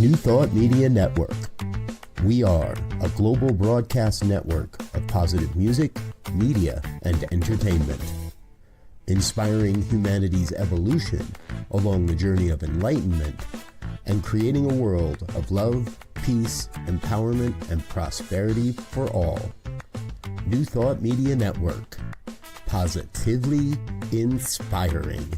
New Thought Media Network. We are a global broadcast network of positive music, media, and entertainment, inspiring humanity's evolution along the journey of enlightenment and creating a world of love, peace, empowerment, and prosperity for all. New Thought Media Network. Positively inspiring.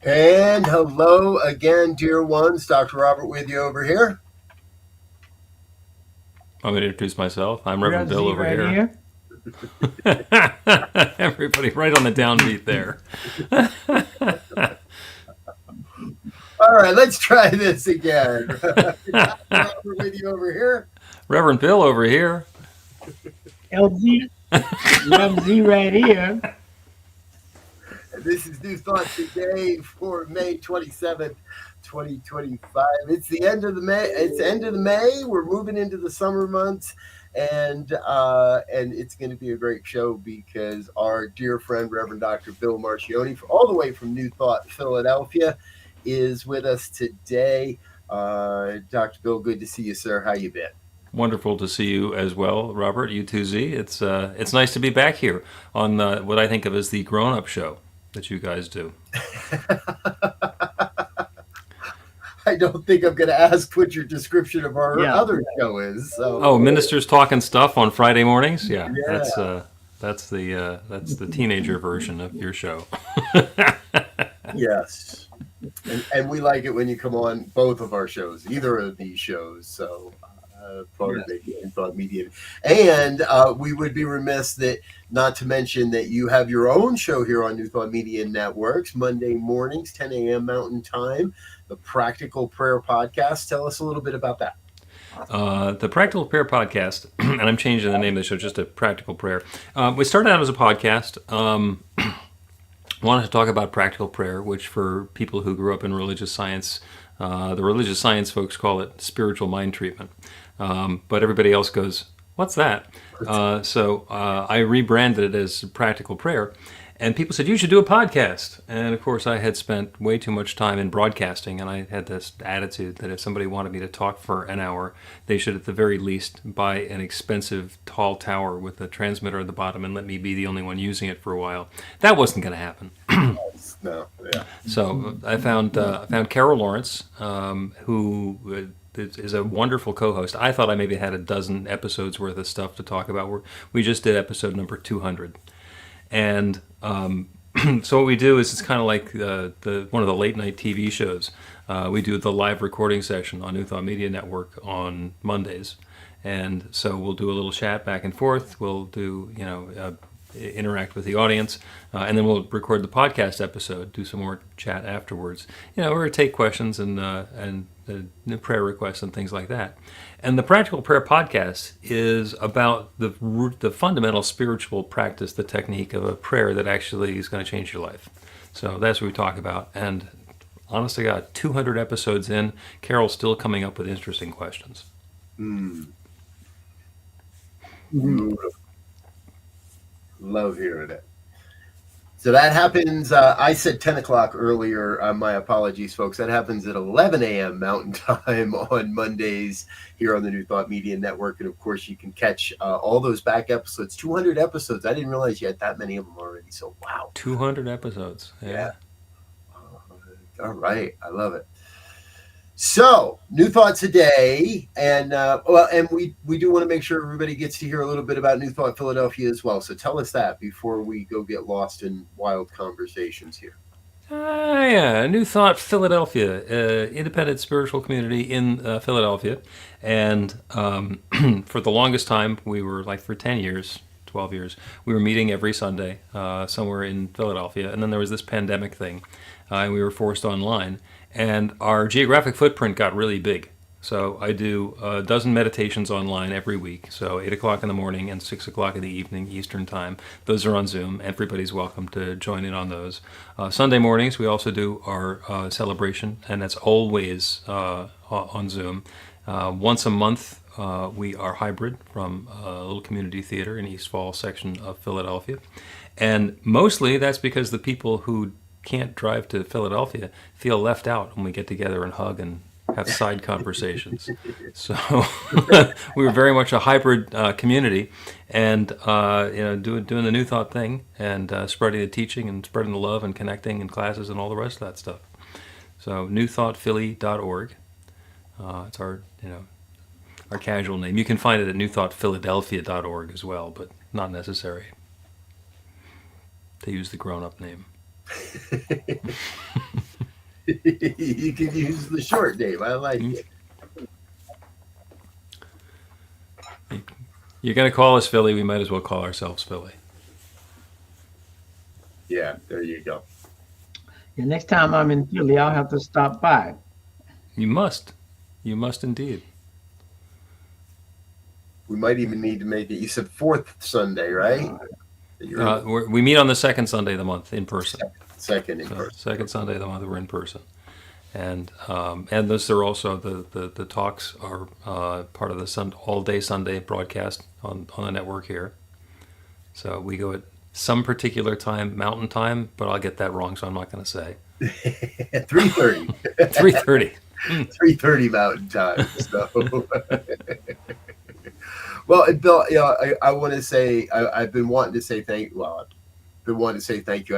And hello again, dear ones. Dr. Robert with you over here. I'm going to introduce myself. I'm Reverend Bill over here. Everybody right on the downbeat there. All right, let's try this again. Dr. Robert with you over here. Reverend Bill over here. LZ, LZ right here. This is New Thought Today for May 27th, 2025. It's the end of the May. It's end of the May. We're moving into the summer months, and it's going to be a great show because our dear friend Reverend Dr. Bill Marchiony, all the way from New Thought, Philadelphia, is with us today. Dr. Bill, good to see you, sir. How you been? Wonderful to see you as well, Robert. You too, Z. It's nice to be back here on what I think of as the grown-up show that you guys do. I don't think I'm going to ask what your description of our other show is. So. Oh, ministers talking stuff on Friday mornings? Yeah. That's the teenager version of your show. Yes. And we like it when you come on both of our shows, either of these shows. So part of the New Thought Media. And we would be remiss not to mention that you have your own show here on New Thought Media Networks, Monday mornings, 10 a.m. Mountain Time, the Practical Prayer Podcast. Tell us a little bit about that. The Practical Prayer Podcast, and I'm changing the name of the show just to Practical Prayer. We started out as a podcast. Wanted to talk about practical prayer, which for people who grew up in religious science, the religious science folks call it spiritual mind treatment. But everybody else goes, what's that? So I rebranded it as Practical Prayer. And people said, you should do a podcast. And of course, I had spent way too much time in broadcasting. And I had this attitude that if somebody wanted me to talk for an hour, they should at the very least buy an expensive tall tower with a transmitter at the bottom and let me be the only one using it for a while. That wasn't going to happen. No, yeah. So I found Carol Lawrence, who is a wonderful co-host. I thought I maybe had a dozen episodes worth of stuff to talk about. We just did episode number 200. And so what we do is it's kind of like one of the late night TV shows. We do the live recording session on New Thought Media Network on Mondays. And so we'll do a little chat back and forth. We'll do, interact with the audience, and then we'll record the podcast episode, do some more chat afterwards. We're going to take questions and prayer requests and things like that. And the Practical Prayer Podcast is about the fundamental spiritual practice, the technique of a prayer that actually is going to change your life. So that's what we talk about. And honest to God, 200 episodes in, Carol's still coming up with interesting questions. Love hearing it. So that happens, I said 10 o'clock earlier. My apologies, folks. That happens at 11 a.m. Mountain Time on Mondays here on the New Thought Media Network. And, of course, you can catch all those back episodes, 200 episodes. I didn't realize you had that many of them already. So, wow. 200 episodes. Yeah. All right. I love it. So, New Thought Today, and we do want to make sure everybody gets to hear a little bit about New Thought Philadelphia as well. So tell us that before we go get lost in wild conversations here. New Thought Philadelphia, independent spiritual community in Philadelphia. And for the longest time, we were for 10 years, 12 years, we were meeting every Sunday somewhere in Philadelphia, and then there was this pandemic thing, and we were forced online, and our geographic footprint got really big. So I do a dozen meditations online every week, so 8 o'clock in the morning and 6 o'clock in the evening Eastern Time. Those are on Zoom. Everybody's welcome to join in on those. Sunday mornings, we also do our celebration, and that's always on Zoom. Once a month, we are hybrid from a little community theater in East Falls section of Philadelphia. And mostly that's because the people who can't drive to Philadelphia feel left out when we get together and hug and have side conversations. So we were very much a hybrid community, and doing the New Thought thing, and spreading the teaching and spreading the love and connecting in classes and all the rest of that stuff. So newthoughtphilly.org. It's our casual name. You can find it at newthoughtphiladelphia.org as well, but not necessary to use the grown-up name. You can use the short name. I like it. You're going to call us Philly, we might as well call ourselves Philly. Yeah, there you go. The next time I'm in Philly, I'll have to stop by. You must. You must indeed. We might even need to make it. You said fourth Sunday, right? We meet on the second Sunday of the month in person. Second in person. Second Sunday of the month, we're in person, and those are also the talks are part of the all day Sunday broadcast on the network here. So we go at some particular time, Mountain Time, but I'll get that wrong, so I'm not going to say. 3:30. 3:30. 3:30 Mountain Time. So. Well, Bill, I want to say I've been wanting to say thank you.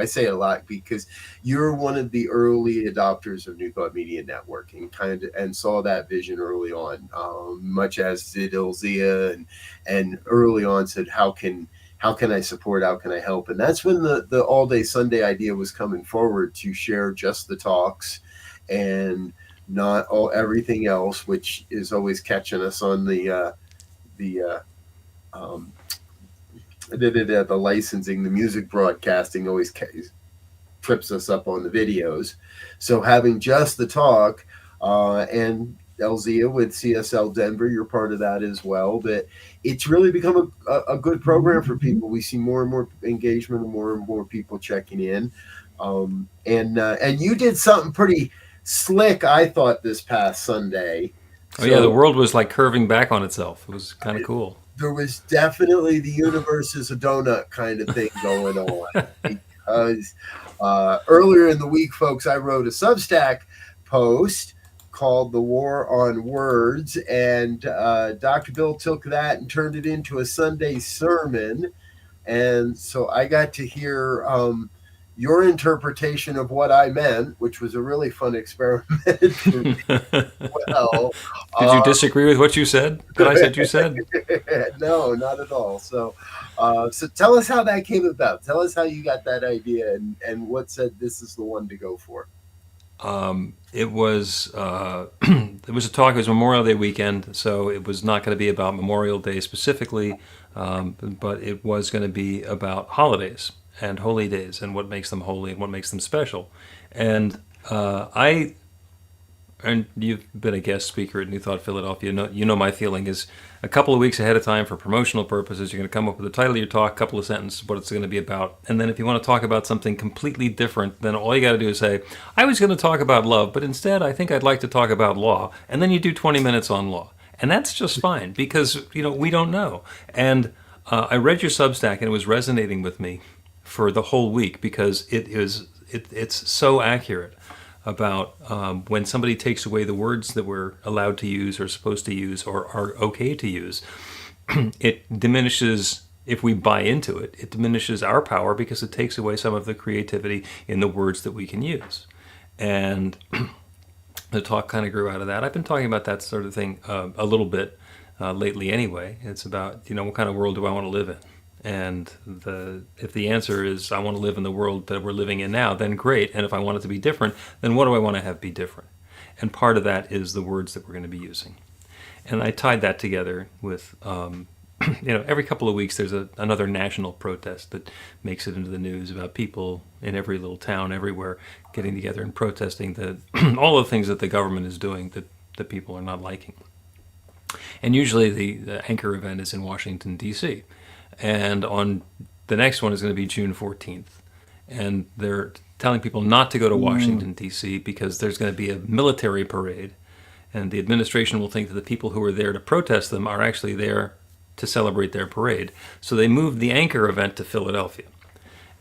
I say it a lot because you're one of the early adopters of New Thought Media Networking, and saw that vision early on, much as did Elzia, and early on said, how can I support, how can I help? And that's when the all day Sunday idea was coming forward, to share just the talks and not everything else, which is always catching us on the licensing, the music broadcasting always trips us up on the videos. So having just the talk, and Elzia with CSL Denver, you're part of that as well, but it's really become a good program for people. We see more and more engagement, and more people checking in. And you did something pretty slick, I thought, this past Sunday. Oh, yeah, the world was like curving back on itself. It was kind of cool. There was definitely the universe is a donut kind of thing going on. Because earlier in the week, folks, I wrote a Substack post called The War on Words, and Dr. Bill took that and turned it into a Sunday sermon. And so I got to hear your interpretation of what I meant, which was a really fun experiment. Well, did you disagree with what you said? That I said you said? No, not at all. So tell us how that came about. Tell us how you got that idea, and what said this is the one to go for. It was a talk. It was Memorial Day weekend, so it was not going to be about Memorial Day specifically, but it was going to be about holidays and holy days, and what makes them holy and what makes them special. And and you've been a guest speaker at New Thought Philadelphia. You know my feeling is a couple of weeks ahead of time for promotional purposes, you're going to come up with the title of your talk, a couple of sentences, what it's going to be about. And then if you want to talk about something completely different, then all you got to do is say, I was going to talk about love, but instead I think I'd like to talk about law. And then you do 20 minutes on law. And that's just fine because, we don't know. And I read your Substack and it was resonating with me for the whole week because it's so accurate about when somebody takes away the words that we're allowed to use or supposed to use or are okay to use, it diminishes, if we buy into it, it diminishes our power because it takes away some of the creativity in the words that we can use. And the talk kind of grew out of that. I've been talking about that sort of thing a little bit lately anyway. It's about, what kind of world do I want to live in? And if the answer is I want to live in the world that we're living in now, then great. And if I want it to be different, then what do I want to have be different? And part of that is the words that we're going to be using. And I tied that together with every couple of weeks there's another national protest that makes it into the news about people in every little town everywhere getting together and protesting all the things that the government is doing that people are not liking. And usually the anchor event is in Washington, D.C. And on the next one is going to be June 14th. And they're telling people not to go to Washington, D.C. because there's going to be a military parade. And the administration will think that the people who are there to protest them are actually there to celebrate their parade. So they moved the anchor event to Philadelphia.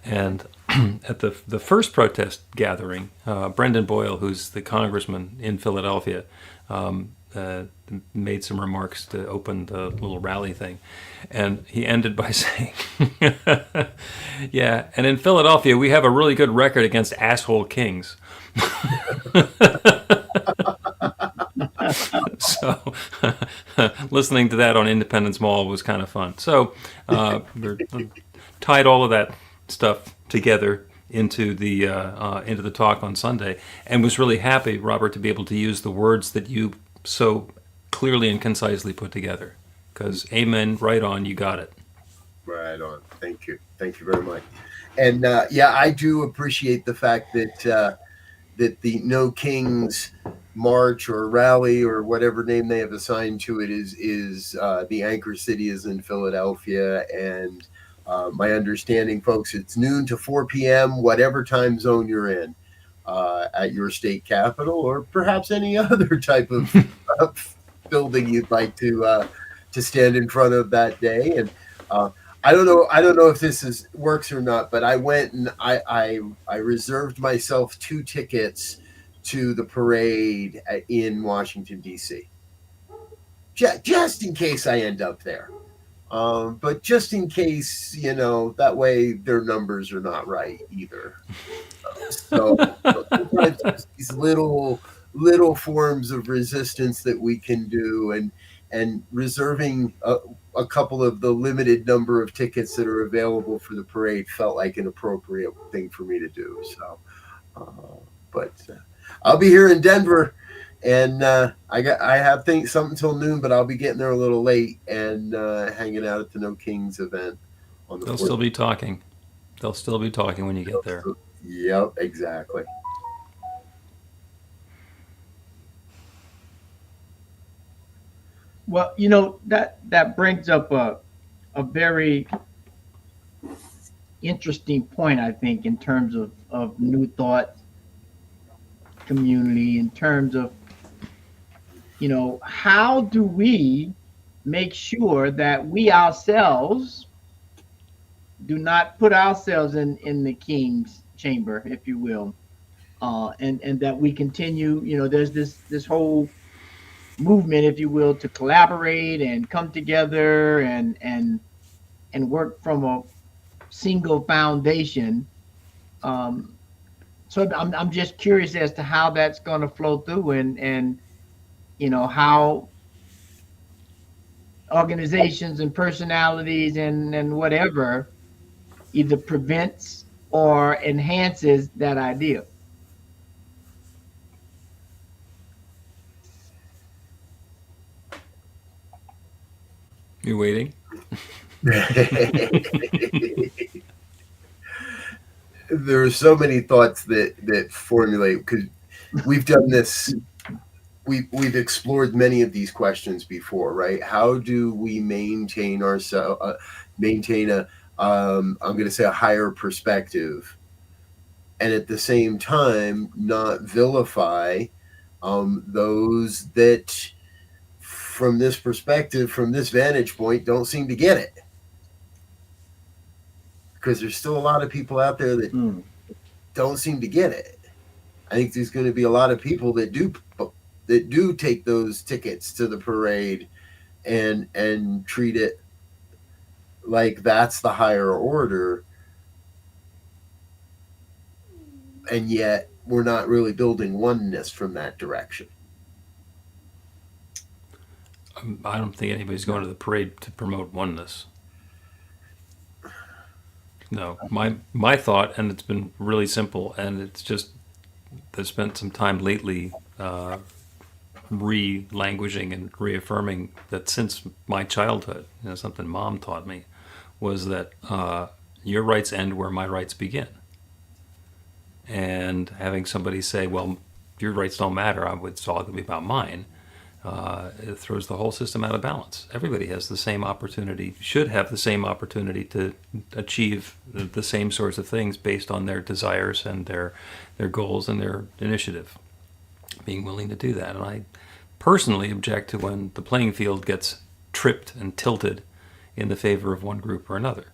And at the first protest gathering, Brendan Boyle, who's the congressman in Philadelphia, made some remarks to open the little rally thing. And he ended by saying, yeah, and in Philadelphia, we have a really good record against asshole kings. So listening to that on Independence Mall was kind of fun. So we tied all of that stuff together into the talk on Sunday, and was really happy, Robert, to be able to use the words that you so clearly and concisely put together. Because amen, right on, you got it. Right on. Thank you very much. And I do appreciate the fact that the No Kings March or rally or whatever name they have assigned to it is the anchor city is in Philadelphia. And my understanding, folks, it's noon to 4 p.m., whatever time zone you're in at your state capital, or perhaps any other type of building you'd like to stand in front of that day. And I don't know if this works or not, but I went and I reserved myself 2 tickets to the parade in Washington, D.C. Just in case I end up there. But just in case, that way their numbers are not right either. So sometimes these little forms of resistance that we can do, and reserving a couple of the limited number of tickets that are available for the parade felt like an appropriate thing for me to do. So, but I'll be here in Denver, and I have something till noon, but I'll be getting there a little late and hanging out at the No Kings event on the. They'll still be talking. They'll still be talking when you get there. Yep, exactly. Well, that brings up a very interesting point, I think, in terms of New Thought community, in terms of, how do we make sure that we ourselves do not put ourselves in the king's chamber, if you will, and that we continue, there's this whole movement, if you will, to collaborate and come together and work from a single foundation. So I'm just curious as to how that's going to flow through, and how organizations and personalities and whatever either prevents or enhances that idea. You waiting? There are so many thoughts that formulate, because we've done this. We've explored many of these questions before, right? How do we maintain ourselves, maintain a, I'm going to say, a higher perspective, and at the same time not vilify those that, from this perspective, from this vantage point, don't seem to get it. Because there's still a lot of people out there that don't seem to get it. I think there's going to be a lot of people that do take those tickets to the parade and treat it like that's the higher order. And yet we're not really building oneness from that direction. I don't think anybody's going to the parade to promote oneness. No, my thought, and it's been really simple, and it's just, I spent some time lately re-languaging and reaffirming that since my childhood, something Mom taught me was that your rights end where my rights begin. And having somebody say, well, your rights don't matter, it's all going to be about mine, it throws the whole system out of balance. Everybody has the same opportunity, should have the same opportunity to achieve the same sorts of things based on their desires and their goals and their initiative. Being willing to do that. And I personally object to when the playing field gets tripped and tilted in the favor of one group or another.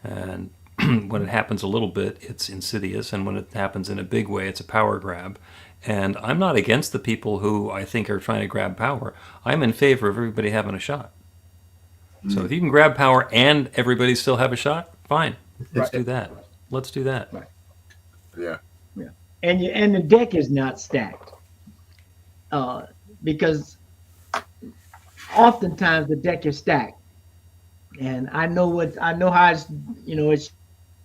And when it happens a little bit, it's insidious, and when it happens in a big way, it's a power grab. And I'm not against the people who I think are trying to grab power. I'm in favor of everybody having a shot. So if you can grab power and everybody still have a shot, fine. Let's do that. Let's do that. Right. Yeah. Yeah. And the deck is not stacked. Because oftentimes the deck is stacked. And I know how it's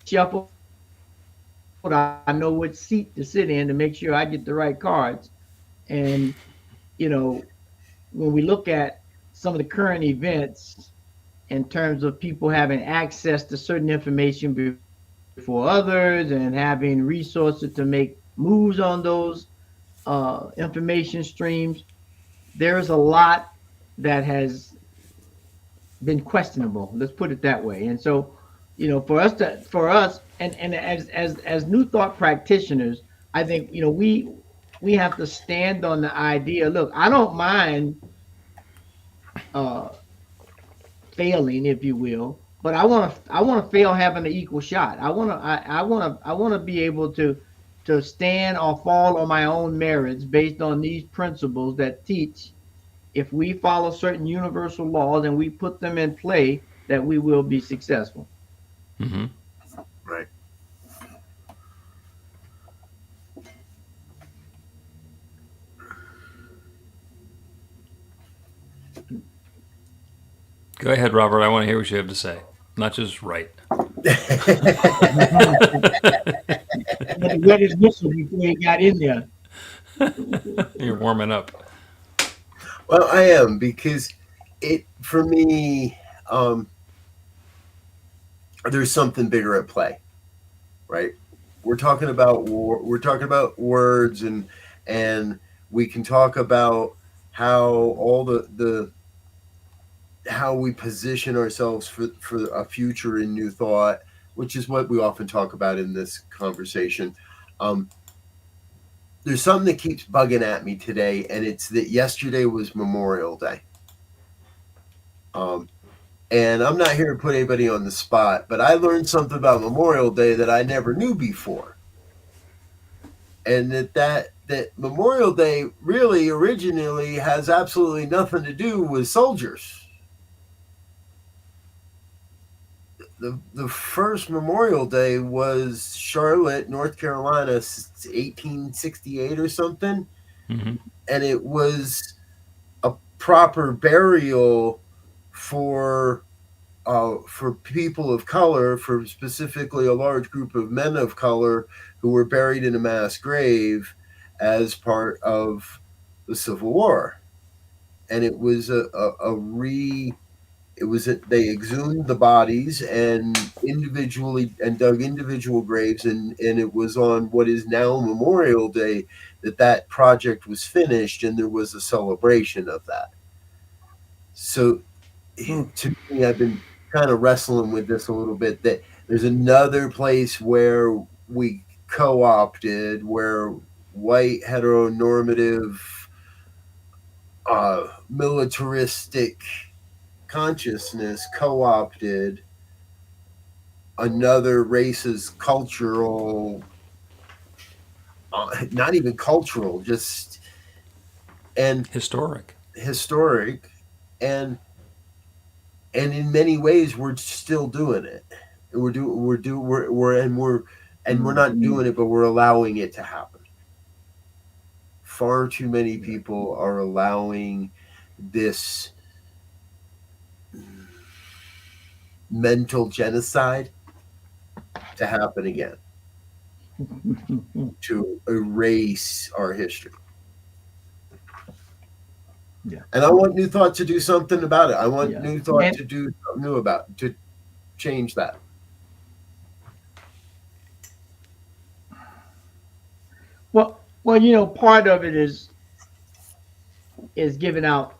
shuffled. I know what seat to sit in to make sure I get the right cards. And, when we look at some of the current events in terms of people having access to certain information before others and having resources to make moves on those information streams, there's a lot that has been questionable. Let's put it that way. And so, for us, and as New Thought practitioners, I think we have to stand on the idea. Look, I don't mind failing, if you will, but I want to fail having an equal shot. I want to be able to stand or fall on my own merits based on these principles that teach, if we follow certain universal laws and we put them in play, that we will be successful. Mm-hmm. Right. Go ahead, Robert. I want to hear what you have to say. Not just right. Wet his whistle before he got in there. You're warming up. Well, I am, because for me, there's something bigger at play, right? We're talking about we're talking about words, and we can talk about how all the how we position ourselves for a future in New Thought, which is what we often talk about in this conversation. There's something that keeps bugging at me today, and it's that yesterday was Memorial Day. And I'm not here to put anybody on the spot, but I learned something about Memorial Day that I never knew before. And that Memorial Day really originally has absolutely nothing to do with soldiers. The first Memorial Day was Charlotte, North Carolina, 1868 or something. Mm-hmm. And it was a proper burial for people of color, for specifically a large group of men of color who were buried in a mass grave as part of the Civil War. And it was they exhumed the bodies and dug individual graves, and it was on what is now Memorial Day that project was finished, and there was a celebration of that. So to me, I've been kind of wrestling with this a little bit, that there's another place where we co-opted, where white heteronormative militaristic consciousness co-opted another race's cultural, not even cultural, just and Historic, and in many ways we're still doing it. We're not doing it, but we're allowing it to happen. Far too many people are allowing this mental genocide to happen again, to erase our history. Yeah. And I want New Thought to do something about it. I want Yeah. New Thought And to do something new to change that. well, part of it is giving out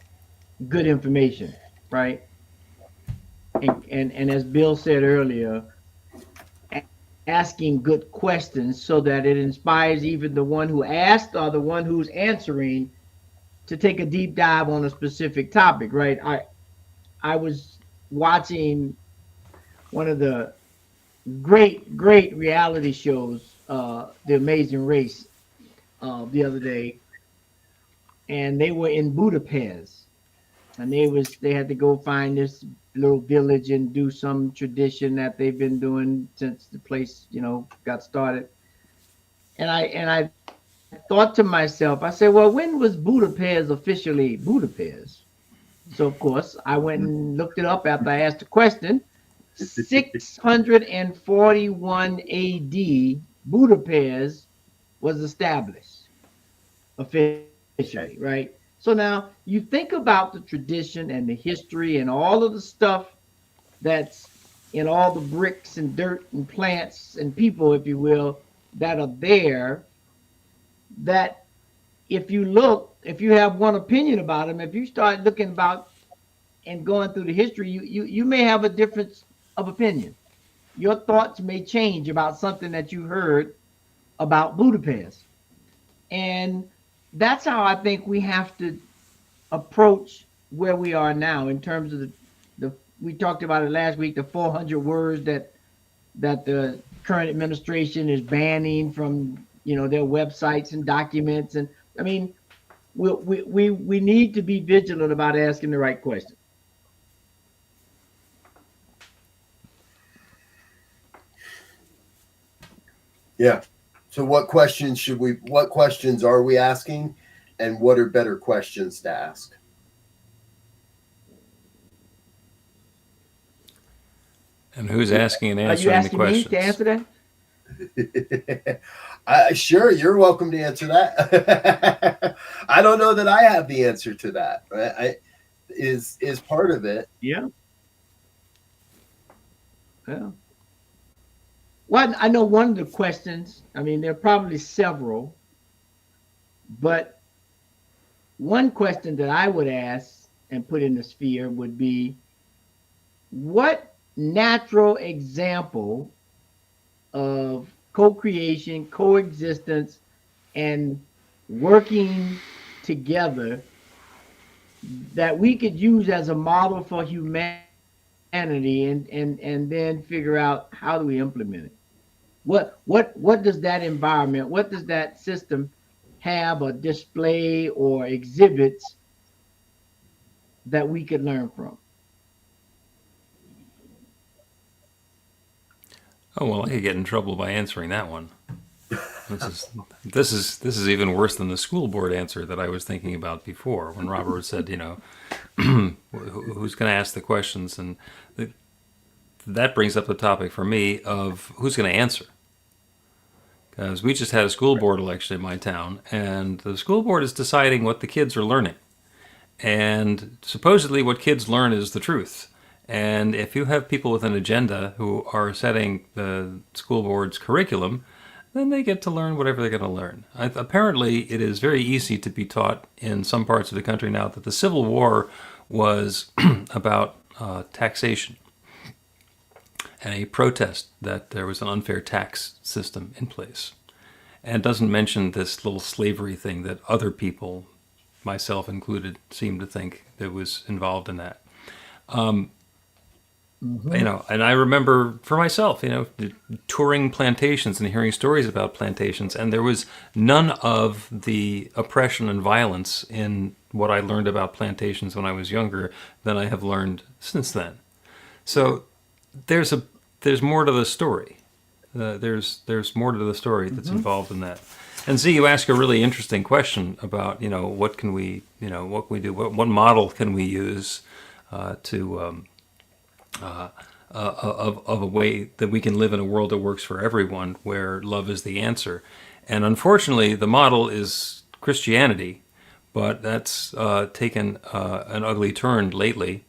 good information, right? And as Bill said earlier, asking good questions so that it inspires even the one who asked or the one who's answering to take a deep dive on a specific topic, right? I was watching one of the great reality shows, The Amazing Race, the other day, and they were in Budapest, and they had to go find this little village and do some tradition that they've been doing since the place, got started. And I thought to myself, I said, well, when was Budapest officially Budapest? So of course I went and looked it up after I asked the question. 641 AD, Budapest was established officially, Okay. right? So now you think about the tradition and the history and all of the stuff that's in all the bricks and dirt and plants and people, if you will, that are there, that if you have one opinion about them, if you start looking about and going through the history, you may have a difference of opinion. Your thoughts may change about something that you heard about Budapest. And that's how I think we have to approach where we are now in terms of the we talked about it last week, the 400 words that the current administration is banning from their websites and documents. And I mean, we need to be vigilant about asking the right question. Yeah. So what questions are we asking, and what are better questions to ask? And who's asking and Are you answering the asking me to questions? answer that? Sure, you're welcome to answer that. I don't know that I have the answer to that. Is part of it. Yeah. Yeah. Well, I know one of the questions, I mean, there are probably several, but one question that I would ask and put in the sphere would be, what natural example of co-creation, coexistence, and working together that we could use as a model for humanity, and then figure out how do we implement it? What does that environment, what does that system have or display or exhibits that we could learn from? Oh well, I could get in trouble by answering that one. This is even worse than the school board answer that I was thinking about before when Robert said, who's going to ask the questions, and that brings up the topic for me of who's going to answer. Because we just had a school board election in my town, and the school board is deciding what the kids are learning. And supposedly what kids learn is the truth. And if you have people with an agenda who are setting the school board's curriculum, then they get to learn whatever they're going to learn. Apparently, it is very easy to be taught in some parts of the country now that the Civil War was about taxation and a protest that there was an unfair tax system in place. And it doesn't mention this little slavery thing that other people, myself included, seem to think that was involved in that. And I remember for myself, touring plantations and hearing stories about plantations, and there was none of the oppression and violence in what I learned about plantations when I was younger than I have learned since then. So there's more to the story. There's more to the story that's involved in that. And Z, you ask a really interesting question about what can we do, what model can we use to of a way that we can live in a world that works for everyone, where love is the answer. And unfortunately, the model is Christianity, but that's taken an ugly turn lately.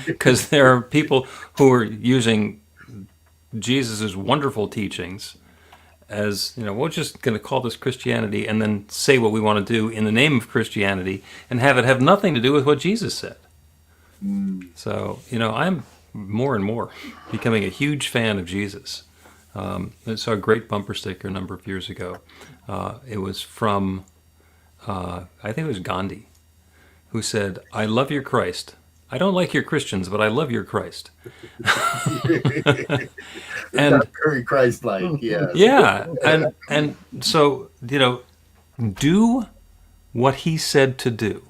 Because there are people who are using Jesus' wonderful teachings as, we're just going to call this Christianity and then say what we want to do in the name of Christianity and have it have nothing to do with what Jesus said. So, I'm more and more becoming a huge fan of Jesus. I saw a great bumper sticker a number of years ago. It was from, I think it was Gandhi, who said, "I love your Christ. I don't like your Christians, but I love your Christ." And Not very Christ-like, yeah. yeah, and so, do what he said to do.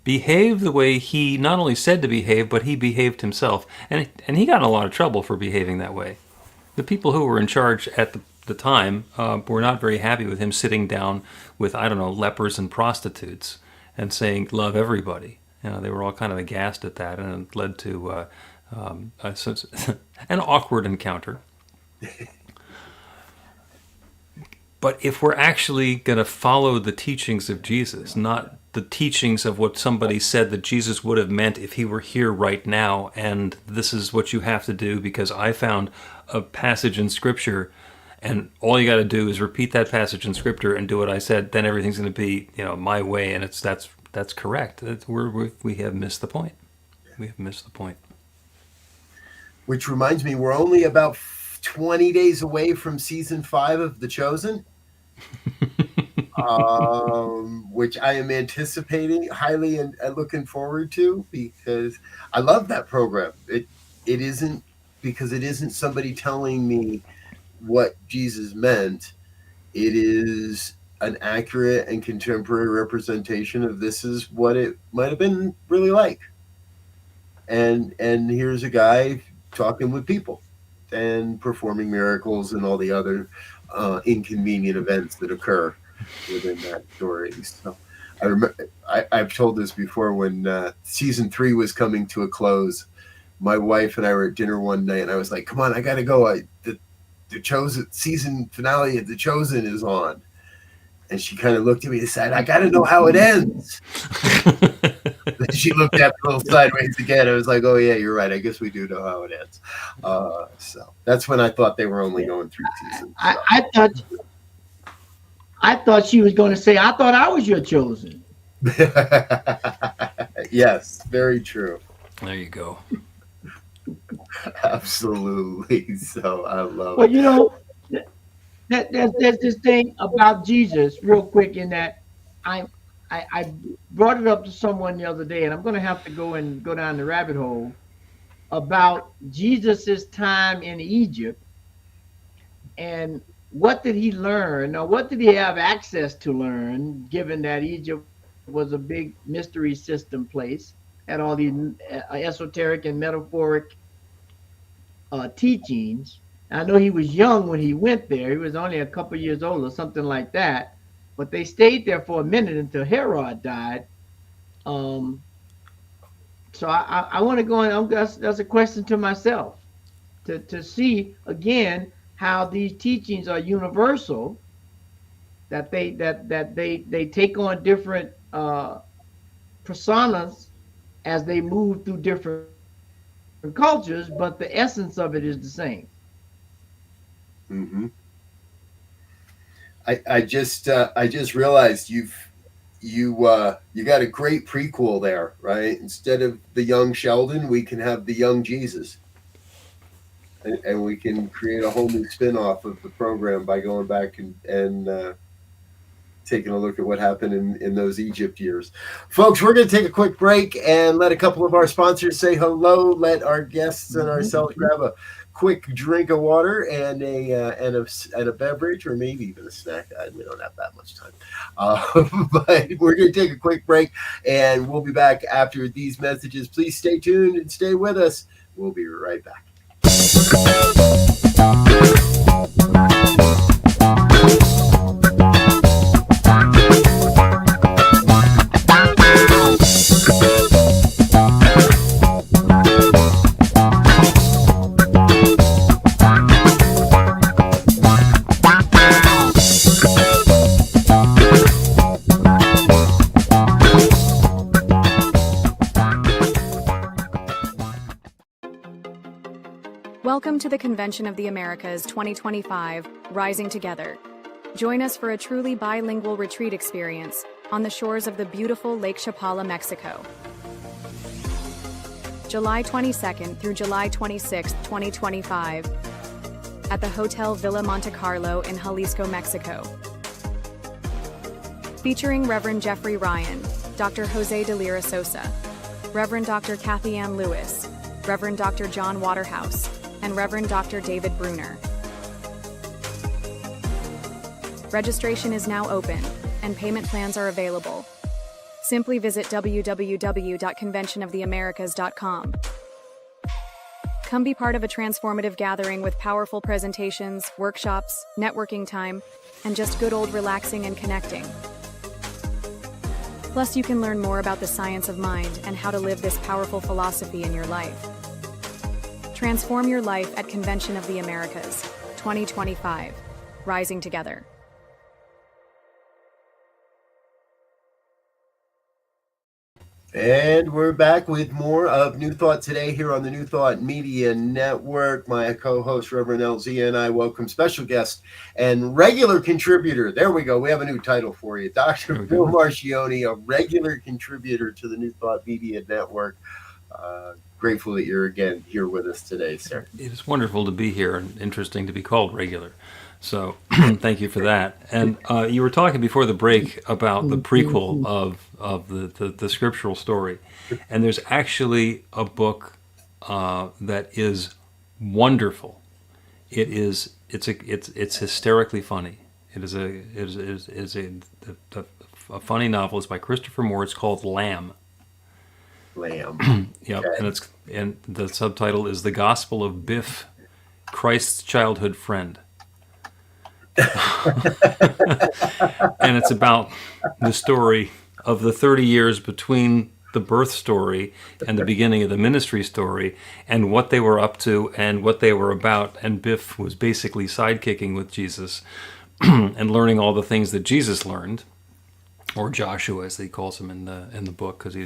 Behave the way he not only said to behave, but he behaved himself. And he got in a lot of trouble for behaving that way. The people who were in charge at the time were not very happy with him sitting down with, lepers and prostitutes and saying, "Love everybody." They were all kind of aghast at that, and it led to an awkward encounter. But if we're actually going to follow the teachings of Jesus, not the teachings of what somebody said that Jesus would have meant if he were here right now, and this is what you have to do because I found a passage in Scripture, and all you got to do is repeat that passage in Scripture and do what I said, then everything's going to be, my way, and that's correct. We have missed the point. We have missed the point. Which reminds me, we're only about 20 days away from season 5 of The Chosen, which I am anticipating highly and looking forward to, because I love that program. It isn't because it isn't somebody telling me what Jesus meant. It is an accurate and contemporary representation of this is what it might have been really like. And here's a guy talking with people and performing miracles and all the other inconvenient events that occur within that story. So I remember I've told this before, when season 3 was coming to a close, my wife and I were at dinner one night and I was like, "Come on, I gotta go. The Chosen season finale of The Chosen is on." And she kind of looked at me and said, "I got to know how it ends." Then she looked at me a little sideways again. I was like, "Oh, yeah, you're right. I guess we do know how it ends." So that's when I thought they were only going 3 seasons. So. I thought she was going to say, "I thought I was your chosen." Yes, very true. There you go. Absolutely. So I love it. Well, there's this thing about Jesus, real quick, in that I brought it up to someone the other day, and I'm going to have to go down the rabbit hole about Jesus's time in Egypt, and what did he learn? Now, what did he have access to learn, given that Egypt was a big mystery system place, had all these esoteric and metaphoric teachings. I know he was young when he went there. He was only a couple years old or something like that. But they stayed there for a minute until Herod died. So I want to go on. That's a question to myself, to see again how these teachings are universal. That they take on different personas as they move through different cultures, but the essence of it is the same. Mm-hmm. I just realized you got a great prequel there, right? Instead of the young Sheldon, we can have the young Jesus, and we can create a whole new spin-off of the program by going back and taking a look at what happened in those Egypt years. Folks, we're going to take a quick break and let a couple of our sponsors say hello. Let our guests and ourselves grab a quick drink of water and a beverage, or maybe even a snack. We don't have that much time. But we're going to take a quick break, and we'll be back after these messages. Please stay tuned and stay with us. We'll be right back. Welcome to the Convention of the Americas 2025, Rising Together. Join us for a truly bilingual retreat experience on the shores of the beautiful Lake Chapala, Mexico. July 22nd through July 26th, 2025, at the Hotel Villa Monte Carlo in Jalisco, Mexico. Featuring Reverend Jeffrey Ryan, Dr. Jose de Lira Sosa, Reverend Dr. Kathy Ann Lewis, Reverend Dr. John Waterhouse, and Reverend Dr. David Bruner. Registration is now open, and payment plans are available. Simply visit www.conventionoftheamericas.com. Come be part of a transformative gathering with powerful presentations, workshops, networking time, and just good old relaxing and connecting. Plus, you can learn more about the science of mind and how to live this powerful philosophy in your life. Transform your life at Convention of the Americas 2025, Rising Together. And we're back with more of New Thought today here on the New Thought Media Network. My co-host, Reverend Elzia, and I welcome special guest and regular contributor. There we go. We have a new title for you. Dr. Bill Marchiony, a regular contributor to the New Thought Media Network. Grateful that you're again here with us today, sir. It is wonderful to be here and interesting to be called regular. So thank you for that. And you were talking before the break about the prequel of the scriptural story. And there's actually a book that is wonderful. It's hysterically funny. It is a funny novel. It's by Christopher Moore. It's called Lamb. Yep, Okay. and the subtitle is The Gospel of Biff, Christ's Childhood Friend. And it's about the story of the 30 years between the birth story and the beginning of the ministry story, and what they were up to and what they were about. And Biff was basically sidekicking with Jesus and learning all the things that Jesus learned, or Joshua as he calls him in the book, because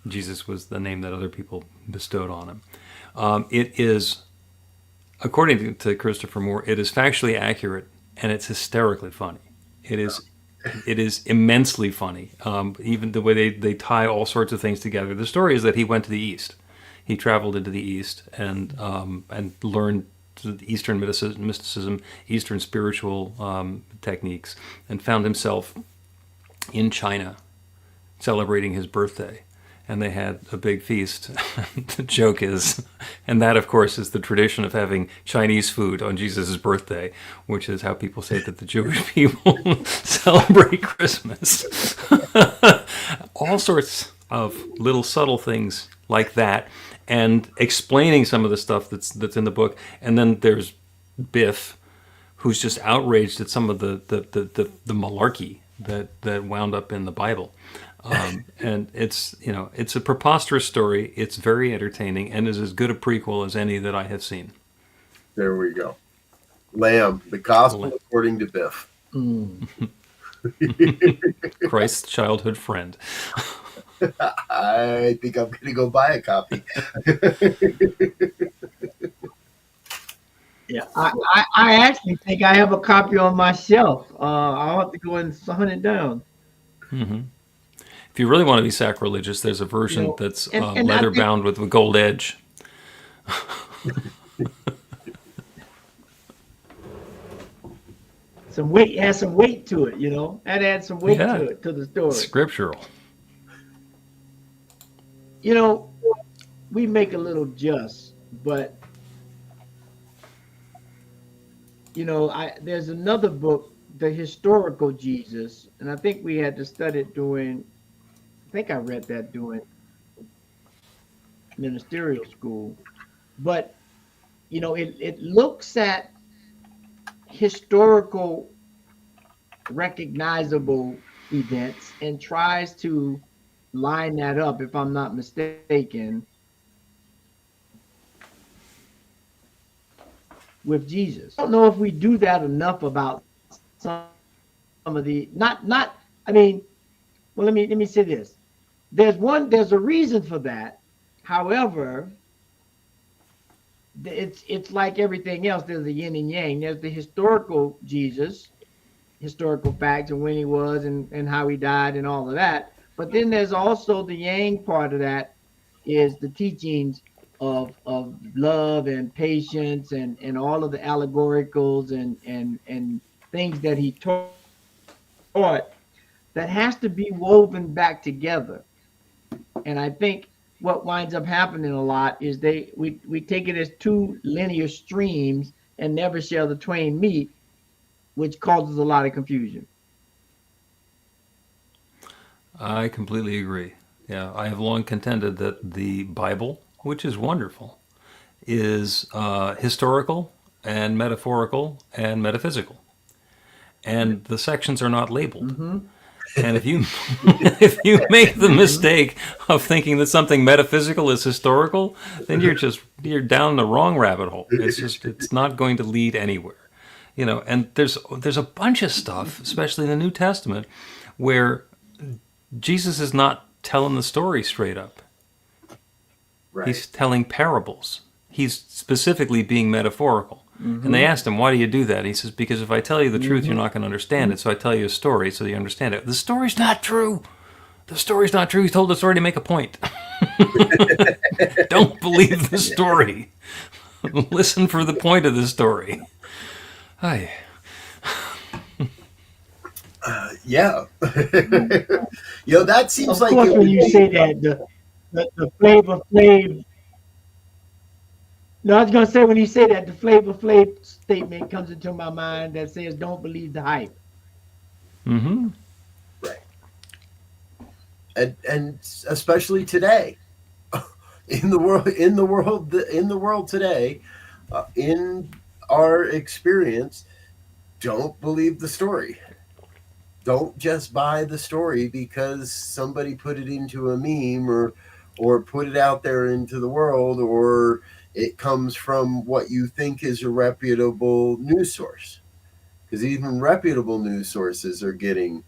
Jesus was the name that other people bestowed on him. It is, according to Christopher Moore, it is factually accurate and it's hysterically funny. It is immensely funny. Even the way they tie all sorts of things together. The story is that he went to the East. He traveled into the East and learned Eastern mysticism, Eastern spiritual techniques, and found himself in China celebrating his birthday. And they had a big feast. The joke is, and that of course is the tradition of having Chinese food on Jesus' birthday, which is how people say that the Jewish people celebrate Christmas. All sorts of little subtle things like that, and explaining some of the stuff that's in the book. And then there's Biff, who's just outraged at some of the malarkey that wound up in the Bible. And it's a preposterous story. It's very entertaining and is as good a prequel as any that I have seen. There we go. Lamb, the Gospel according to Biff. Christ's childhood friend. I think I'm going to go buy a copy. Yeah, I actually think I have a copy on my shelf. I'll have to go and hunt it down. Mm-hmm. If you really want to be sacrilegious, there's a version that's leather bound with a gold edge. Some weight, add some weight to it, add some weight to it, to the story. Scriptural. We make a little just, but there's another book, The Historical Jesus, and I think we had to study it I think I read that during ministerial school, but it looks at historical recognizable events and tries to line that up, if I'm not mistaken, with Jesus. I don't know if we do that enough about some of the well, let me say this. There's a reason for that. However, it's like everything else. There's the yin and yang. There's the historical Jesus, historical facts and when he was and how he died and all of that. But then there's also the yang part of that is the teachings of love and patience and all of the allegoricals and things that he taught that has to be woven back together. And I think what winds up happening a lot is we take it as two linear streams and never shall the twain meet, which causes a lot of confusion. I completely agree. Yeah, I have long contended that the Bible, which is wonderful, is historical and metaphorical and metaphysical, and the sections are not labeled. Mm-hmm. And if you if you make the mistake of thinking that something metaphysical is historical, then you're down the wrong rabbit hole. It's not going to lead anywhere. And there's a bunch of stuff, especially in the New Testament, where Jesus is not telling the story straight up. Right. He's telling parables. He's specifically being metaphorical. Mm-hmm. And they asked him, why do you do that? He says, because if I tell you the truth, you're not going to understand it. So I tell you a story so you understand it. The story's not true. The story's not true. He told the story to make a point. Don't believe the story. Listen for the point of the story. Hi. Yeah. That seems Of like course, it when would you be- say that, the Flavor Flav. No, I was gonna say when you say that, the Flavor Flav statement comes into my mind that says, "Don't believe the hype." Mm-hmm. Right. And especially today, in the world today, in our experience, don't believe the story. Don't just buy the story because somebody put it into a meme or put it out there into the world, or it comes from what you think is a reputable news source. Because even reputable news sources are getting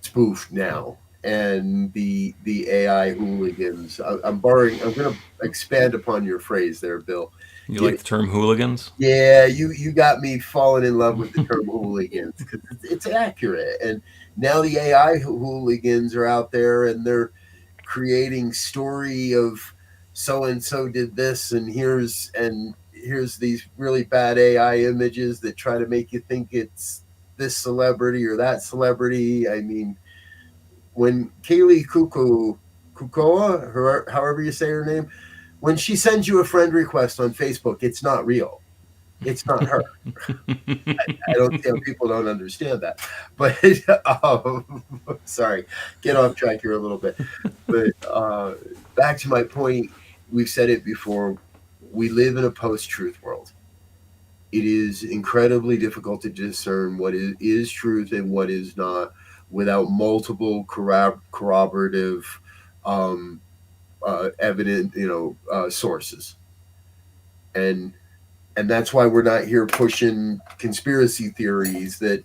spoofed now. And the AI hooligans. I'm going to expand upon your phrase there, Bill. You like the term hooligans? Yeah, you got me falling in love with the term hooligans because it's accurate. And now the AI hooligans are out there and they're creating story of so and so did this, and here's these really bad AI images that try to make you think it's this celebrity or that celebrity. I mean, when Kaylee Kukoa, however you say her name, when she sends you a friend request on Facebook, it's not real. It's not her. I don't. People don't understand that. But sorry, get off track here a little bit. But back to my point, we've said it before. We live in a post-truth world. It is incredibly difficult to discern what is truth and what is not without multiple corroborative evident, sources. And that's why we're not here pushing conspiracy theories that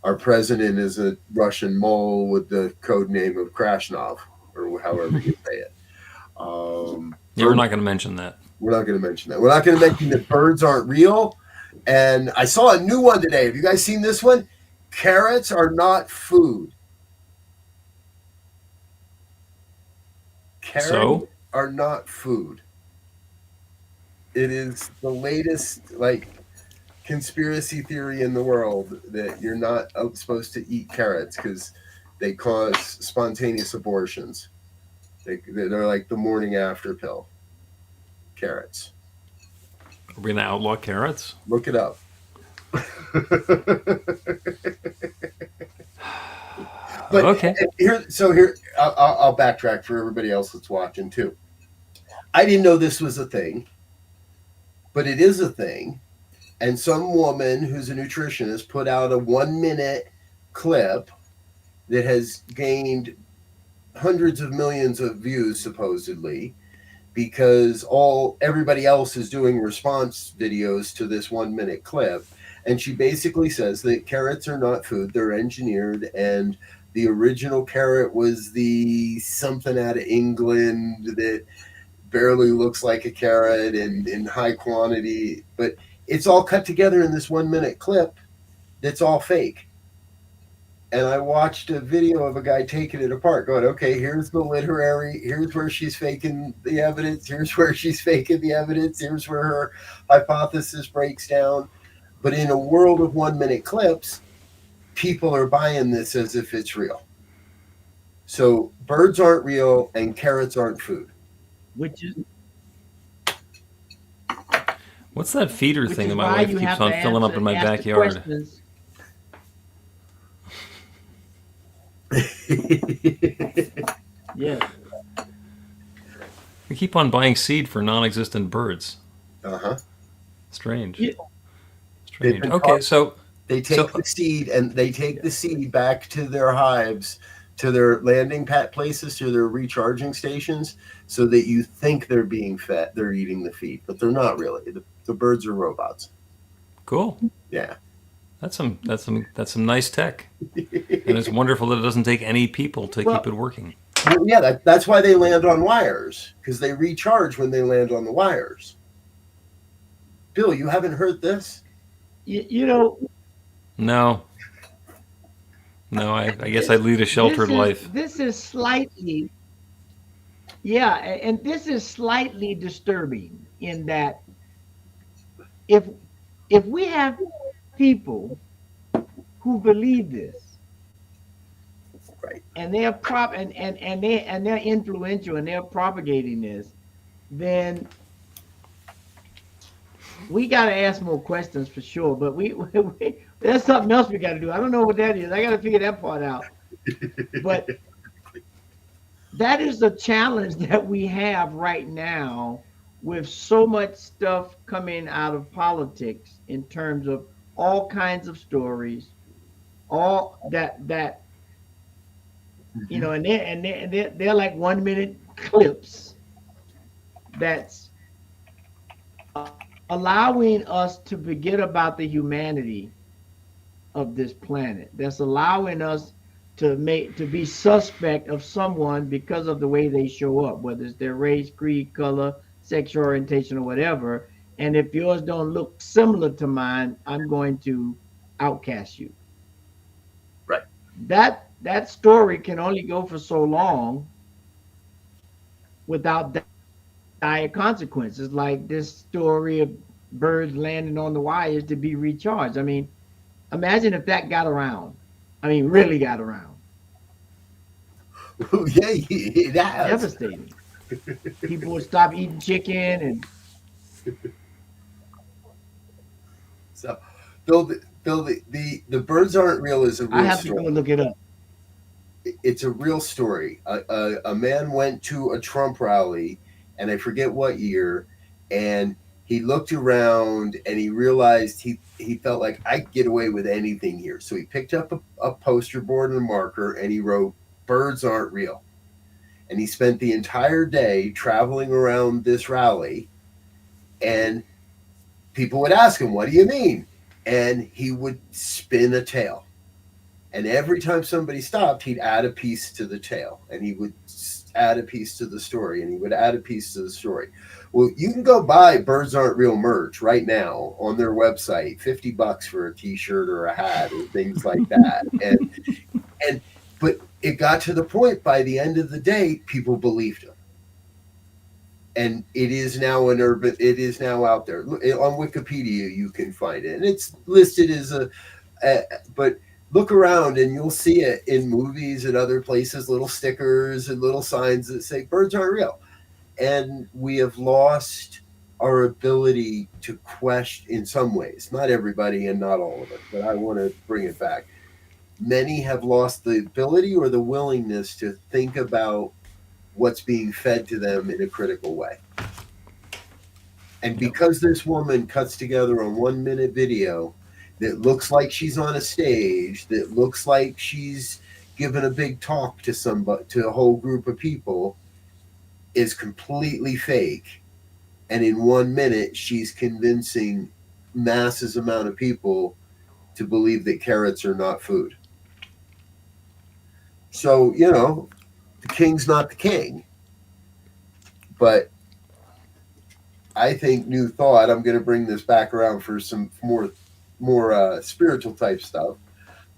our president is a Russian mole with the code name of Krasnov, or however you say it. Yeah, we're not going to mention that. We're not going to mention that. We're not going to mention that birds aren't real. And I saw a new one today. Have you guys seen this one? Carrots are not food. Carrots are not food. It is the latest conspiracy theory in the world that you're not supposed to eat carrots because they cause spontaneous abortions. They're like the morning after pill. Carrots. Are we going to outlaw carrots? Look it up. But okay. Here, I'll backtrack for everybody else that's watching too. I didn't know this was a thing, but it is a thing. And some woman who's a nutritionist put out a 1-minute clip that has gained hundreds of millions of views, supposedly, because everybody else is doing response videos to this 1-minute clip. And she basically says that carrots are not food, they're engineered, and the original carrot was the something out of England that barely looks like a carrot and in high quantity, but it's all cut together in this 1 minute clip that's all fake. And I watched a video of a guy taking it apart, going, okay, here's where she's faking the evidence, here's where she's faking the evidence, here's where her hypothesis breaks down. But in a world of 1 minute clips, people are buying this as if it's real. So birds aren't real and carrots aren't food. Which is What's that feeder thing that my why wife you keeps have on to filling up in my ask the backyard? questions. Yeah. We keep on buying seed for non-existent birds. Uh-huh. Strange. Yeah. Strange. Okay, so they take the seed and they take the seed back to their hives, to their landing pad places, to their recharging stations, so that you think they're being fed, they're eating the feed, but they're not really. The birds are robots. cool. Yeah. That's some nice tech, and it's wonderful that it doesn't take any people to keep it working. Well, yeah, that's why they land on wires, because they recharge when they land on the wires. Bill, you haven't heard this? You know, No, I guess I lead a sheltered life. This is slightly, yeah, and this is slightly disturbing in that if we have people who believe this, Right. and they're they're influential and they're propagating this, then we got to ask more questions for sure. But we there's something else we got to do. I don't know what that is. I got to figure that part out. But that is the challenge that we have right now with so much stuff coming out of politics in terms of all kinds of stories, all that you know, and they're like 1 minute clips that's allowing us to forget about the humanity of this planet. That's allowing us to be suspect of someone because of the way they show up, whether it's their race, creed, color, sexual orientation, or whatever. And if yours don't look similar to mine, I'm going to outcast you. Right. That story can only go for so long without dire consequences, like this story of birds landing on the wires to be recharged. I mean, imagine if that got around. I mean, really got around. Yeah, it has. Devastating. People would stop eating chicken and. So, Bill, the birds aren't real is a real I have to story. go look it up. It's a real story. A man went to a Trump rally, and I forget what year, and he looked around and he realized he felt like I could get away with anything here. So he picked up a poster board and a marker and he wrote, "Birds aren't real." And he spent the entire day traveling around this rally, and people would ask him, "What do you mean?" And he would spin a tale. And every time somebody stopped, he'd add a piece to the tale, and he would add a piece to the story, and he would add a piece to the story. Well, you can go buy Birds Aren't Real merch right now on their website, $50 for a t-shirt or a hat or things like that. But it got to the point by the end of the day, people believed him. And it is now it is now out there. On Wikipedia, you can find it. And it's listed as but look around and you'll see it in movies and other places, little stickers and little signs that say birds aren't real. And we have lost our ability to question in some ways, not everybody and not all of it, but I want to bring it back. Many have lost the ability or the willingness to think about what's being fed to them in a critical way. And because this woman cuts together a 1 minute video that looks like she's on a stage, that looks like she's given a big talk to somebody, to a whole group of people, is completely fake. And in 1 minute, she's convincing masses amount of people to believe that carrots are not food. So, the king's not the king. But I think New Thought, I'm going to bring this back around for some more spiritual type stuff.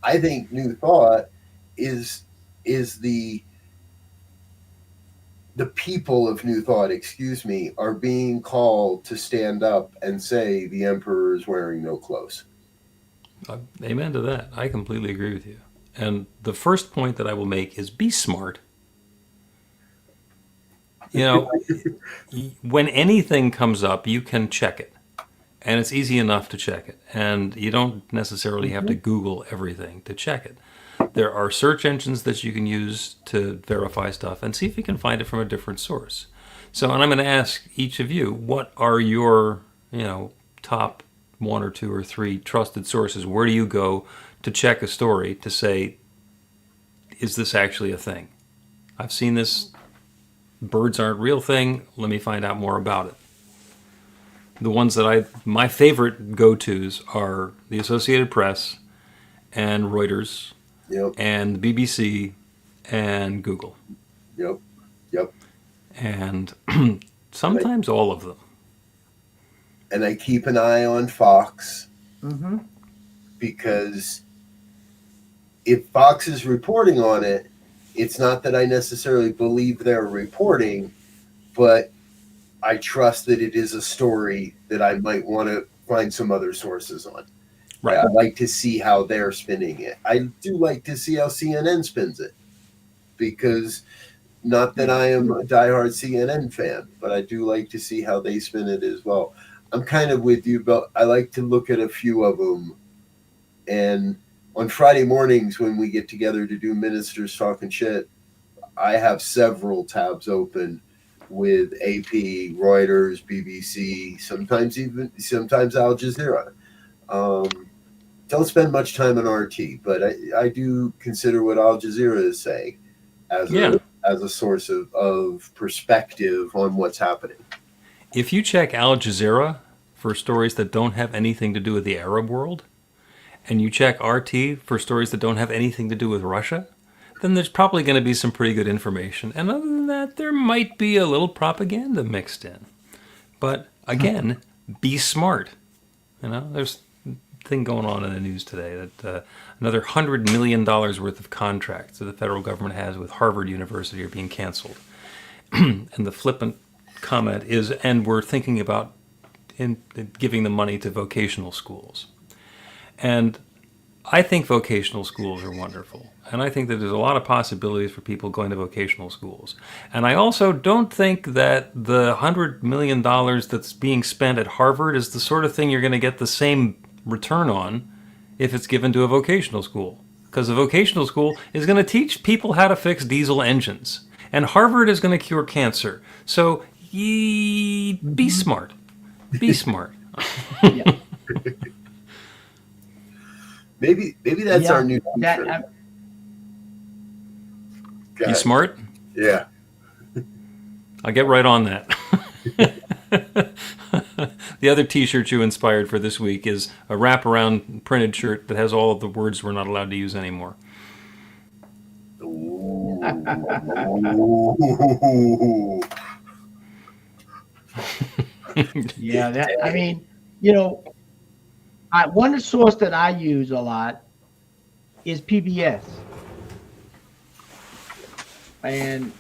I think New Thought is the people of New Thought, excuse me, are being called to stand up and say the emperor is wearing no clothes. Amen to that. I completely agree with you. And the first point that I will make is be smart. You know, when anything comes up, you can check it. And it's easy enough to check it. And you don't necessarily have to Google everything to check it. There are search engines that you can use to verify stuff and see if you can find it from a different source. So, and I'm going to ask each of you, what are your, top 1 or 2 or 3 trusted sources? Where do you go to check a story to say, is this actually a thing? I've seen this birds aren't real thing. Let me find out more about it. The ones that my favorite go-tos are the Associated Press and Reuters. Yep. And the BBC and Google. Yep. And sometimes all of them. And I keep an eye on Fox because if Fox is reporting on it, it's not that I necessarily believe they're reporting, but I trust that it is a story that I might want to find some other sources on. Right. I like to see how they're spinning it. I do like to see how CNN spins it, because not that I am a diehard CNN fan, but I do like to see how they spin it as well. I'm kind of with you, but I like to look at a few of them. And on Friday mornings when we get together to do Ministers Talking Shit, I have several tabs open with AP, Reuters, BBC, sometimes Al Jazeera. Don't spend much time on RT, but I do consider what Al Jazeera is saying as a source of perspective on what's happening. If you check Al Jazeera for stories that don't have anything to do with the Arab world, and you check RT for stories that don't have anything to do with Russia, then there's probably going to be some pretty good information. And other than that, there might be a little propaganda mixed in. But again, be smart. There's thing going on in the news today that another $100 million worth of contracts that the federal government has with Harvard University are being canceled. And the flippant comment is, and we're thinking about giving the money to vocational schools. And I think vocational schools are wonderful. And I think that there's a lot of possibilities for people going to vocational schools. And I also don't think that the $100 million that's being spent at Harvard is the sort of thing you're going to get the same return on if it's given to a vocational school. Because a vocational school is going to teach people how to fix diesel engines. And Harvard is going to cure cancer. So be smart. Be smart. Yeah. Maybe that's our new t-shirt. Be smart? Yeah. I'll get right on that. The other t-shirt you inspired for this week is a wraparound printed shirt that has all of the words we're not allowed to use anymore. Yeah, one source that I use a lot is PBS. And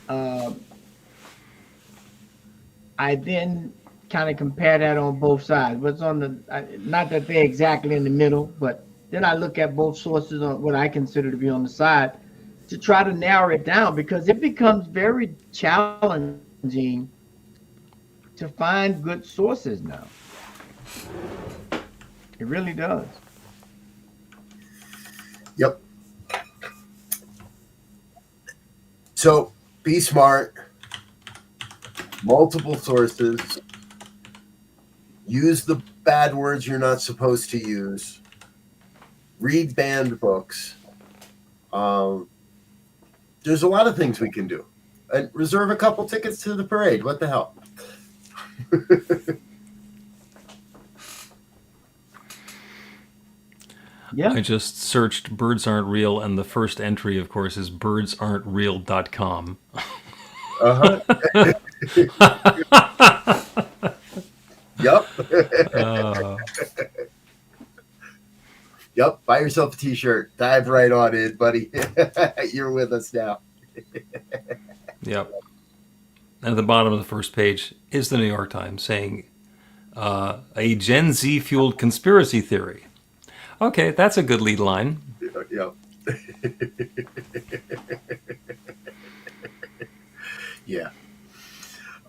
I then kind of compare that on both sides. What's on not that they're exactly in the middle, but then I look at both sources on what I consider to be on the side to try to narrow it down, because it becomes very challenging to find good sources now. It really does. Yep. So be smart. Multiple sources. Use the bad words you're not supposed to use. Read banned books. There's a lot of things we can do. And reserve a couple tickets to the parade. What the hell? Yeah. I just searched birds aren't real, and the first entry, of course, is birdsaren'treal.com. Uh-huh. Yep. Uh, Yep. Buy yourself a T-shirt. Dive right on in, buddy. You're with us now. yep. And at the bottom of the first page is the New York Times saying, a Gen Z fueled conspiracy theory. Okay, that's a good lead line. Yep. Yeah.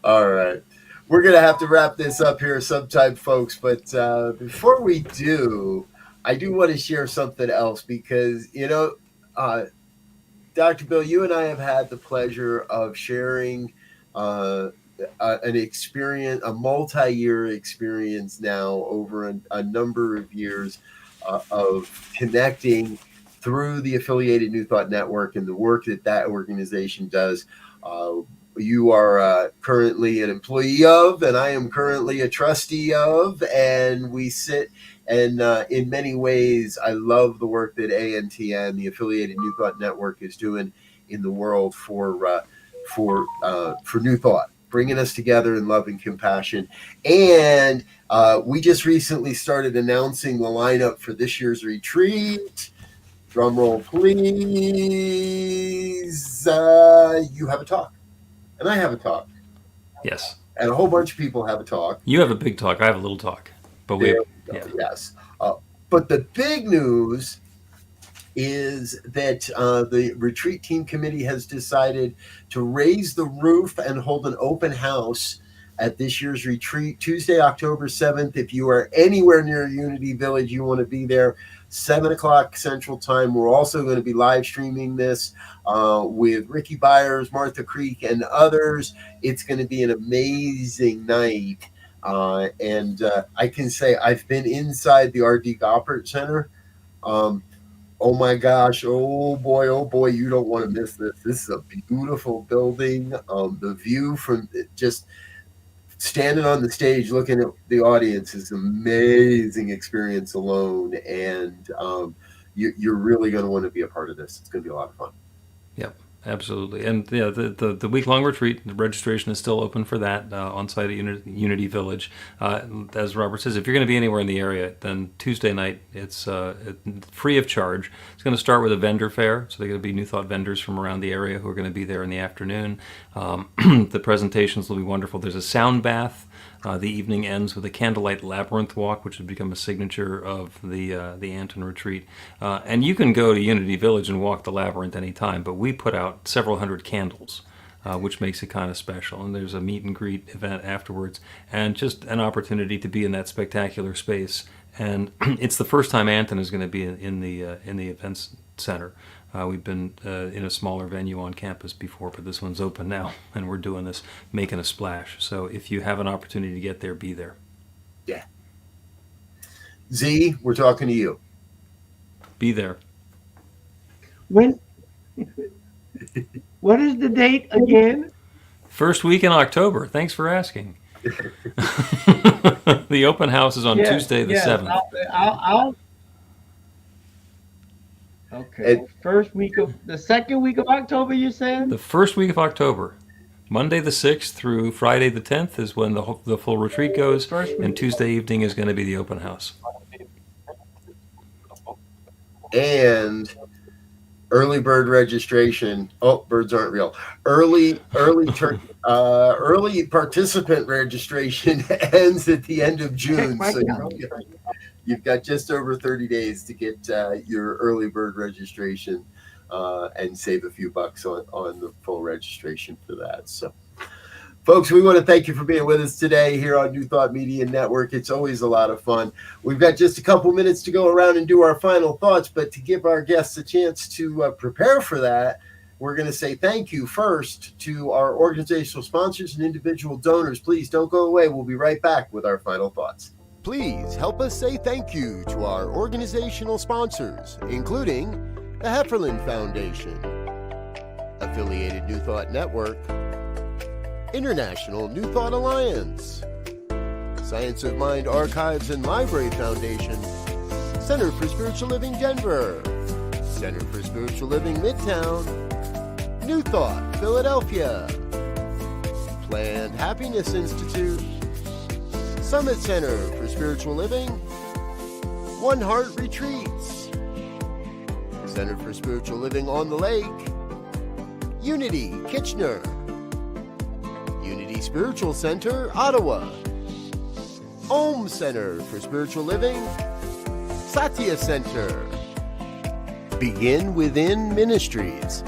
All right. We're going to have to wrap this up here sometime, folks. But before we do, I do want to share something else because, Dr. Bill, you and I have had the pleasure of sharing an experience, a multi-year experience now over a number of years of connecting through the affiliated New Thought Network and the work that organization does. You are currently an employee of, and I am currently a trustee of, and we sit and in many ways, I love the work that ANTN, the Affiliated New Thought Network, is doing in the world for New Thought, bringing us together in love and compassion. And we just recently started announcing the lineup for this year's retreat. Drum roll, please. You have a talk. And I have a talk. Yes. And a whole bunch of people have a talk. You have a big talk. I have a little talk. But Yes. But the big news is that the retreat team committee has decided to raise the roof and hold an open house at this year's retreat, Tuesday, October 7th. If you are anywhere near Unity Village, you want to be there, 7 o'clock Central Time. We're also going to be live streaming this with Ricky Byers, Martha Creek, and others. It's going to be an amazing night. And I can say I've been inside the R.D. Goppert Center. Oh my gosh, oh boy, you don't want to miss this. This is a beautiful building. The view from just standing on the stage looking at the audience is an amazing experience alone. And you're really going to want to be a part of this. It's going to be a lot of fun. Yep, absolutely. And yeah, the week-long retreat, the registration is still open for that on site at Unity Village. As Robert says, if you're going to be anywhere in the area, then Tuesday night, it's free of charge. It's going to start with a vendor fair. So there are going to be New Thought vendors from around the area who are going to be there in the afternoon. The presentations will be wonderful. There's a sound bath. The evening ends with a candlelight labyrinth walk, which has become a signature of the Anton retreat. And you can go to Unity Village and walk the labyrinth anytime, but we put out several hundred candles, which makes it kind of special. And there's a meet and greet event afterwards, and just an opportunity to be in that spectacular space. And it's the first time Anton is going to be in the events center. We've been in a smaller venue on campus before, but this one's open now, and we're doing this, making a splash. So if you have an opportunity to get there, be there. Yeah. Z, we're talking to you. Be there. When? What is the date again? First week in October. Thanks for asking. The open house is on Tuesday the 7th. I'll Okay. The second week of October, you said? The first week of October. Monday the 6th through Friday the 10th is when the full retreat goes, and Tuesday evening is going to be the open house. And early bird registration. Oh, birds aren't real. Early participant registration ends at the end of June. So you've got just over 30 days to get your early bird registration and save a few bucks on the full registration for that. So, folks, we want to thank you for being with us today here on New Thought Media Network. It's always a lot of fun. We've got just a couple minutes to go around and do our final thoughts, but to give our guests a chance to prepare for that, we're going to say thank you first to our organizational sponsors and individual donors. Please don't go away. We'll be right back with our final thoughts. Please help us say thank you to our organizational sponsors, including the Hefferland Foundation, Affiliated New Thought Network, International New Thought Alliance, Science of Mind Archives and Library Foundation, Center for Spiritual Living Denver, Center for Spiritual Living Midtown, New Thought Philadelphia, Planned Happiness Institute, Summit Center for Spiritual Living, One Heart Retreats, Center for Spiritual Living on the Lake, Unity Kitchener, Unity Spiritual Center, Ottawa, Om Center for Spiritual Living, Satya Center, Begin Within Ministries,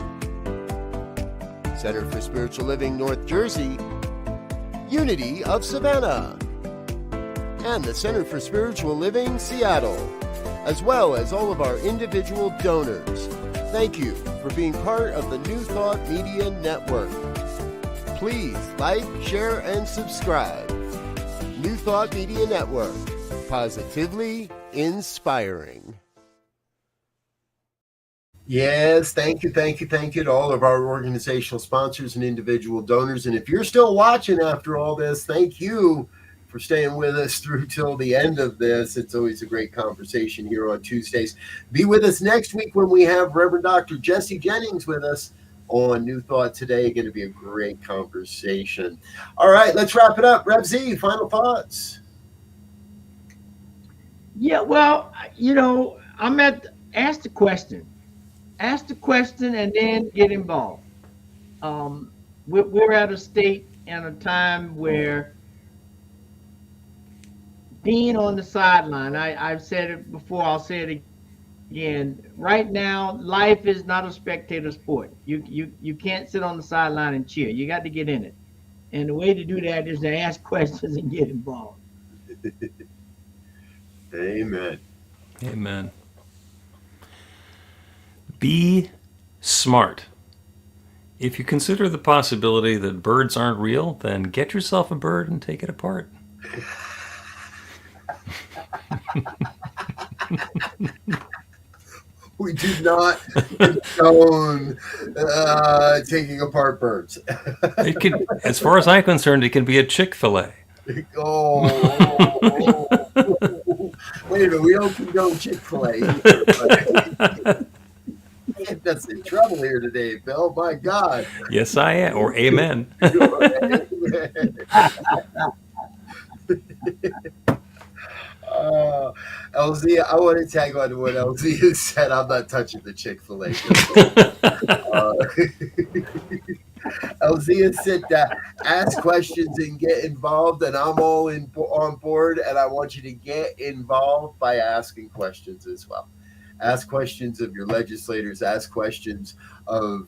Center for Spiritual Living, North Jersey, Unity of Savannah, and the Center for Spiritual Living, Seattle, as well as all of our individual donors. Thank you for being part of the New Thought Media Network. Please like, share, and subscribe. New Thought Media Network, positively inspiring. Yes, thank you to all of our organizational sponsors and individual donors. And if you're still watching after all this, thank you for staying with us through till the end of this. It's always a great conversation here on Tuesdays. Be with us next week when we have Reverend Dr. Jesse Jennings with us on New Thought Today. Going to be a great conversation. All right, let's wrap it up. Rev Z, final thoughts. Yeah, well, ask the question. Ask the question and then get involved. We're at a state and a time where being on the sideline, I've said it before, I'll say it again. Right now, life is not a spectator sport. You can't sit on the sideline and cheer. You got to get in it. And the way to do that is to ask questions and get involved. Amen. Amen. Be smart. If you consider the possibility that birds aren't real, then get yourself a bird and take it apart. We do not condone taking apart birds. It could, as far as I'm concerned, it can be a Chick-fil-A. Oh, wait a minute, we don't condone Chick-fil-A. That's in trouble here today, Bill. My God. Yes, I am. Or amen. Elzia, I want to tag on to what Elzia said. I'm not touching the Chick-fil-A. Elzia said that ask questions and get involved, and I'm all on board, and I want you to get involved by asking questions as well. Ask questions of your legislators, ask questions of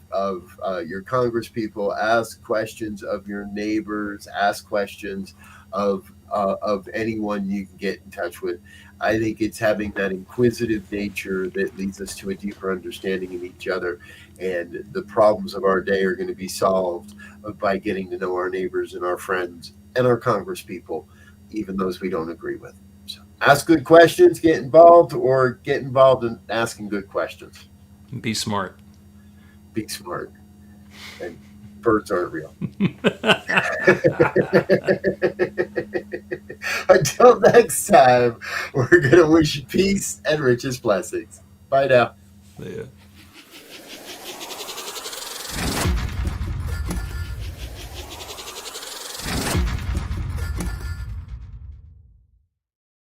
your congresspeople, ask questions of your neighbors, ask questions of anyone you can get in touch with. I think it's having that inquisitive nature that leads us to a deeper understanding of each other, and the problems of our day are going to be solved by getting to know our neighbors and our friends and our congresspeople, even those we don't agree with. So ask good questions, get involved in asking good questions. Be smart. Be smart. And birds aren't real. Until next time, we're going to wish you peace and richest blessings. Bye now. Yeah.